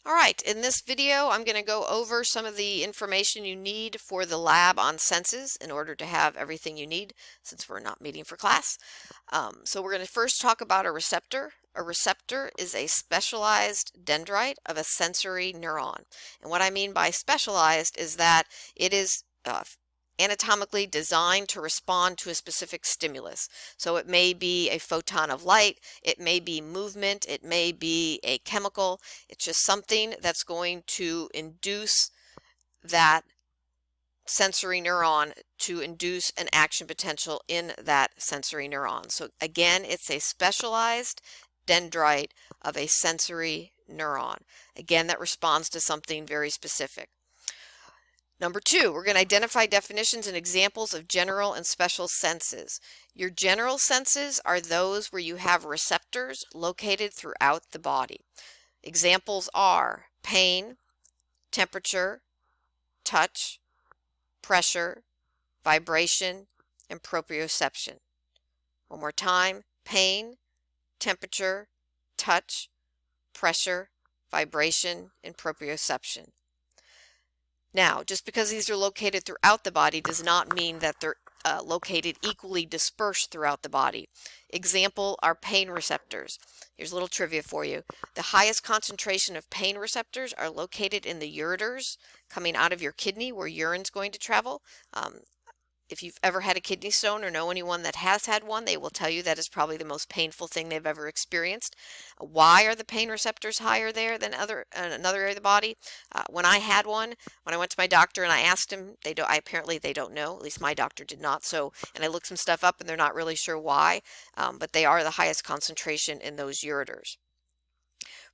All right, in this video, I'm going to go over some of the information you need for the lab on senses in order to have everything you need since we're not meeting for class. So we're going to first talk about a receptor. A receptor is a specialized dendrite of a sensory neuron. And what I mean by specialized is that it is anatomically designed to respond to a specific stimulus. So it may be a photon of light, it may be movement, it may be a chemical. It's just something that's going to induce that sensory neuron to induce an action potential in that sensory neuron. So again, it's a specialized dendrite of a sensory neuron. Again, that responds to something very specific. Number two, we're going to identify definitions and examples of general and special senses. Your general senses are those where you have receptors located throughout the body. Examples are pain, temperature, touch, pressure, vibration, and proprioception. One more time, pain, temperature, touch, pressure, vibration, and proprioception. Now, just because these are located throughout the body does not mean that they're located equally dispersed throughout the body. Example are pain receptors. Here's a little trivia for you. The highest concentration of pain receptors are located in the ureters coming out of your kidney where urine's going to travel. If you've ever had a kidney stone or know anyone that has had one, they will tell you that is probably the most painful thing they've ever experienced. Why are the pain receptors higher there than another area of the body? When I had one, when I went to my doctor and I asked him, apparently they don't know. At least my doctor did not. So, and I looked some stuff up and they're not really sure why, but they are the highest concentration in those ureters.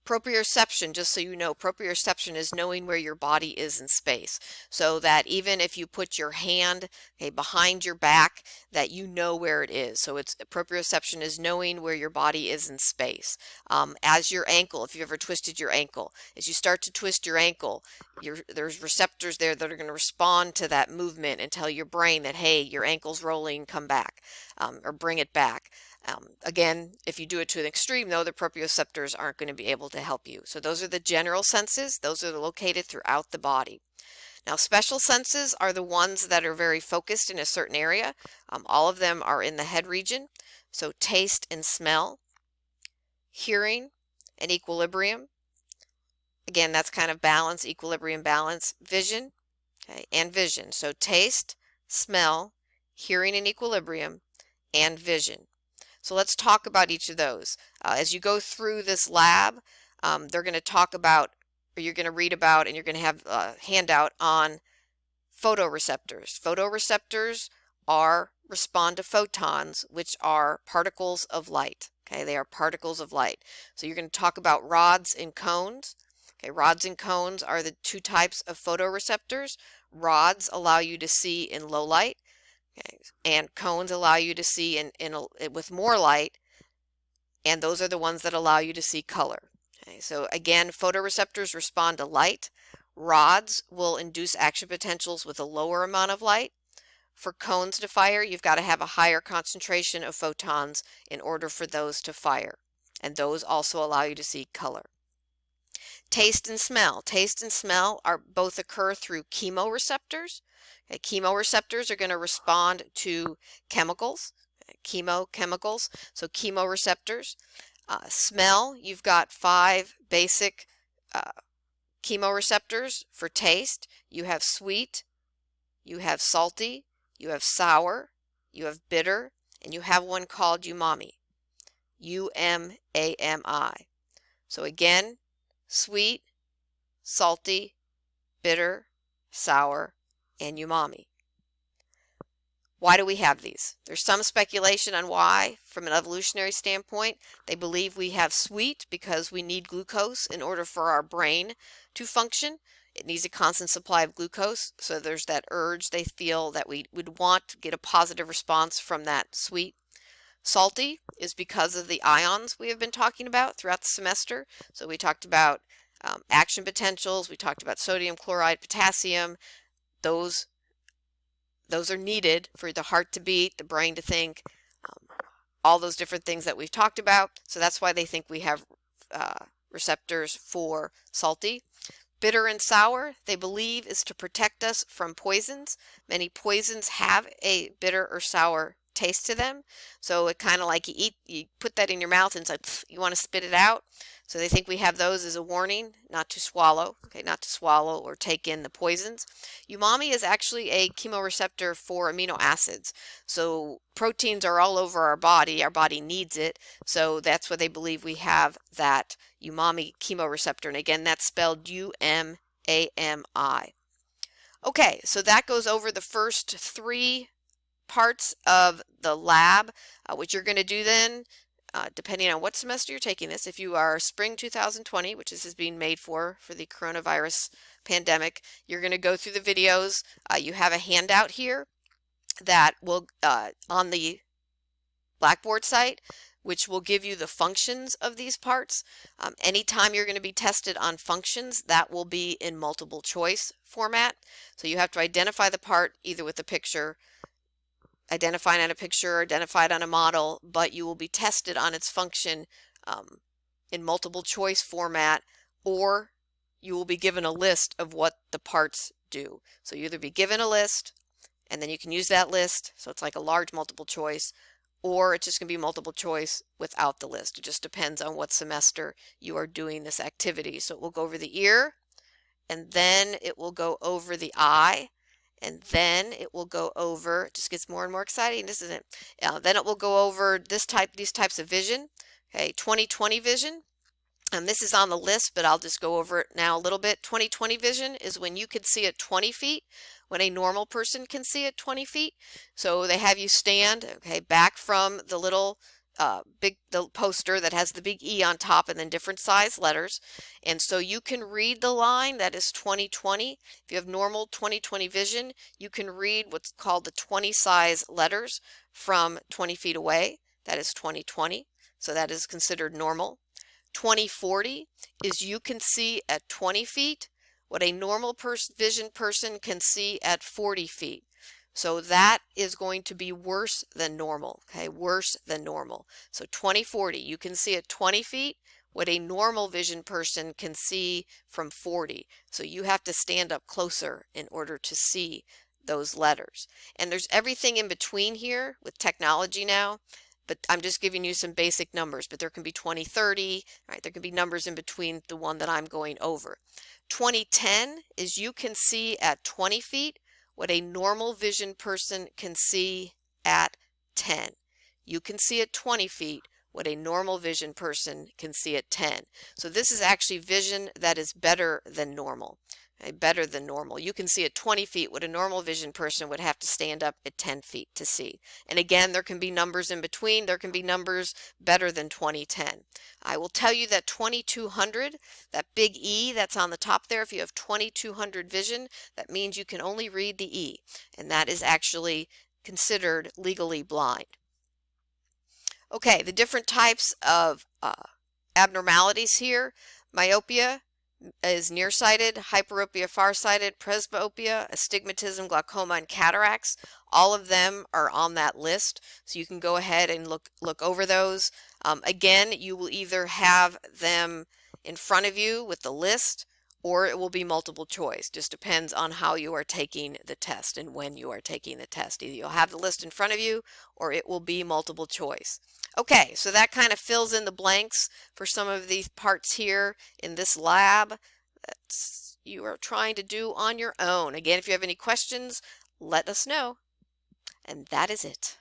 Proprioception, just so you know, proprioception is knowing where your body is in space. So that even if you put your hand behind your back, that you know where it is. So it's proprioception is knowing where your body is in space. As your ankle, if you've ever twisted your ankle, as you start to twist your ankle, there's receptors there that are going to respond to that movement and tell your brain that, hey, your ankle's rolling, come back, or bring it back. Again, if you do it to an extreme, though, the proprioceptors aren't going to be able to help you. So those are the general senses. Those are located throughout the body. Now, special senses are the ones that are very focused in a certain area. All of them are in the head region. So taste and smell, hearing and equilibrium. Again, that's kind of balance, equilibrium, balance, vision, and vision. So taste, smell, hearing and equilibrium, and vision. So let's talk about each of those. As you go through this lab, they're going to talk about, or you're going to read about, and you're going to have a handout on photoreceptors. Photoreceptors respond to photons, which are particles of light. Okay, they are particles of light. So you're going to talk about rods and cones. Okay, rods and cones are the two types of photoreceptors. Rods allow you to see in low light. Okay. And cones allow you to see with more light, and those are the ones that allow you to see color. Okay. So again, photoreceptors respond to light. Rods will induce action potentials with a lower amount of light. For cones to fire, you've got to have a higher concentration of photons in order for those to fire, and those also allow you to see color. Taste and smell. Taste and smell are both occur through chemoreceptors. Okay, chemoreceptors are going to respond to chemicals, chemicals. So chemoreceptors. Smell, you've got 5 basic chemoreceptors for taste. You have sweet, you have salty, you have sour, you have bitter, and you have one called umami. U-M-A-M-I. So again, sweet, salty, bitter, sour, and umami. Why do we have these? There's some speculation on why. From an evolutionary standpoint, they believe we have sweet because we need glucose in order for our brain to function. It needs a constant supply of glucose, so there's that urge they feel that we would want to get a positive response from that sweet. Salty is because of the ions we have been talking about throughout the semester. So we talked about action potentials, we talked about sodium, chloride, potassium. Those are needed for the heart to beat, the brain to think, all those different things that we've talked about. So that's why they think we have receptors for salty. Bitter and sour, they believe, is to protect us from poisons. Many poisons have a bitter or sour taste to them. So it kind of like you put that in your mouth and it's like, pff, you want to spit it out. So they think we have those as a warning not to swallow, okay, not to swallow or take in the poisons. Umami is actually a chemoreceptor for amino acids. So proteins are all over our body needs it. So that's why they believe we have that umami chemoreceptor. And again, that's spelled U-M-A-M-I. Okay, so that goes over the first 3 parts of the lab. What you're going to do then, depending on what semester you're taking this, if you are spring 2020, which this is being made for the coronavirus pandemic, you're going to go through the videos. You have a handout here that will, on the Blackboard site, which will give you the functions of these parts. Anytime you're going to be tested on functions, that will be in multiple choice format. So you have to identify the part either with a picture, identified on a picture, identified on a model, but you will be tested on its function in multiple choice format, or you will be given a list of what the parts do. So you either be given a list, and then you can use that list, so it's like a large multiple choice, or it's just going to be multiple choice without the list. It just depends on what semester you are doing this activity. So it will go over the ear, and then it will go over the eye, and then it will go over, it just gets more and more exciting, doesn't it? Then it will go over these types of vision, okay, 20/20 vision. This is on the list, but I'll just go over it now a little bit. 20/20 vision is when you can see at 20 feet, when a normal person can see at 20 feet. So they have you stand, okay, back from the little the poster that has the big E on top and then different size letters. And so you can read the line that is 20/20. If you have normal 20/20 vision, you can read what's called the 20 size letters from 20 feet away. That is 20/20. So that is considered normal. 20/40 is you can see at 20 feet what a normal vision person can see at 40 feet. So that is going to be worse than normal, okay, worse than normal. So 20/40, you can see at 20 feet what a normal vision person can see from 40. So you have to stand up closer in order to see those letters. And there's everything in between here with technology now. But I'm just giving you some basic numbers, but there can be 20/30, right? There can be numbers in between the one that I'm going over. 20/10 is you can see at 20 feet what a normal vision person can see at 10. You can see at 20 feet what a normal vision person can see at 10. So this is actually vision that is better than normal. Better than normal. You can see at 20 feet what a normal vision person would have to stand up at 10 feet to see. And again, there can be numbers in between. There can be numbers better than 20/10. I will tell you that 2200, that big E that's on the top there, if you have 2200 vision, that means you can only read the E. And that is actually considered legally blind. Okay, the different types of abnormalities here. Myopia is nearsighted, hyperopia farsighted, presbyopia, astigmatism, glaucoma, and cataracts. All of them are on that list, so you can go ahead and look over those. Again, you will either have them in front of you with the list, or it will be multiple choice. Just depends on how you are taking the test and when you are taking the test. Either you'll have the list in front of you, or it will be multiple choice. Okay, so that kind of fills in the blanks for some of these parts here in this lab that you are trying to do on your own. Again, if you have any questions, let us know. And that is it.